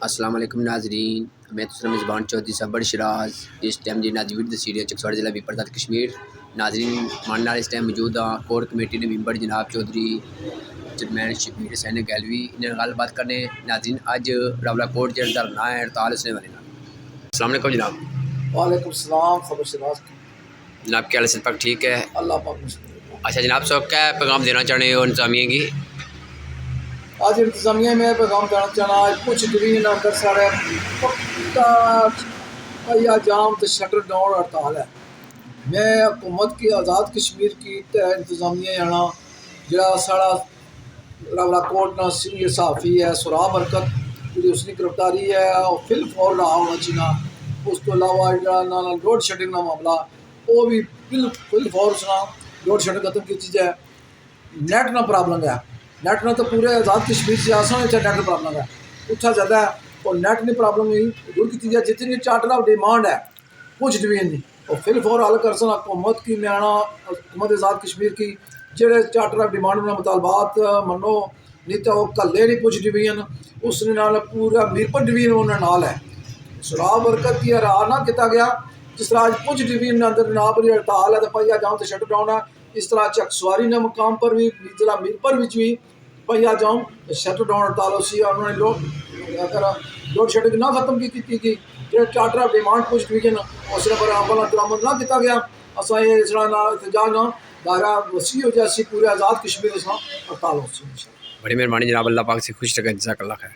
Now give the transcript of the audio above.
अस्सलाम वालेकुम नाजरीन, मैं तो मेज़बान चौधरी सबड़ शराज। इस टाइम जी नाजीविर दसीरिया चकसवाड़ जिला विपरदा कश्मीर। नाजरीन मान नाल इस टाइम मौजूद हाँ कोर कमेटी ने मैंबर जनाब चौधरी चेयरमैन शबीर हुसैन गैलवी इन्हें गलबात करने। नाजरीन अज रावला कोट जो धरना है हड़ताल उसने वाले अस्सलाम वालेकुम जनाब। वालेकुम सलाम खबर शनास जनाब क्या हाल है? पाक ठीक है? अल्लाह पाक मुस्लिम। अच्छा जनाब सब क्या पैगाम देना चाहते हो इंतजामिया की? आज इंतजामिया में पैगाम देना चाहना कुछ डिवीजन अंदर साढ़े पक्का पहिया जाम तो शटर डाउन हड़ताल है। मैं हुकूमत की आज़ाद कश्मीर की इंतजामिया आना जरा साढ़ा रावला कोट ना सीनियर सहाफ़ी है सुराब बरकत जी उसकी गिरफ्तारी है और फिल फौर रहा होना चाहिए। उस तो अलावा जो लोड शेडिंग का मामला वो भी फिल फौर उसना लोड शेडिंग खत्म की चीज़ है। नैट ना प्रॉब्लम है, नैट ना तो पूरे आज़ाद कश्मीर से आसान नैट प्रॉब्लम है उत्था ज़्यादा है और नैट की प्रॉब्लम हुई दूर की चीज़ है। जितनी चार्टर ऑफ डिमांड है कुछ डिवीजन नहीं और फिल फौर हल कर सकना हुकूमत की मैं आना हुकूमत आज़ाद कश्मीर की जेडे चार्टर ऑफ डिमांड में मुतालबात मनो नहीं तो कल्ले नहीं कुछ डिवीजन उसने नाल पूरा मीरपुर डिवीजन उन्होंने नाल है। सुराब बरकत की हरा ना किया गया जिस तरह अज कुछ डिवीजन अंदर जनाब जी हड़ताल है तो पहिया जाम तो शट डाउन है। इस तरह चकसवारी ने मुकाम पर भी जिला मीरपुर भी पहिया जाम तो शट डाउन हड़ताल उसी उन्होंने अगर लोड शेडिंग ना खत्म की जो चार्टर ऑफ डिमांड कुछ डिवीजन उस पर अमल दरामद ना किया गया असा ये एहतजाज ना दायरा वसी हो जाए पूरे आज़ाद कश्मीर हड़ताल हो। बड़ी मेहरबानी जनाब, अल्लाह पाक से खुश रखें। जज़ाकल्लाह खैर।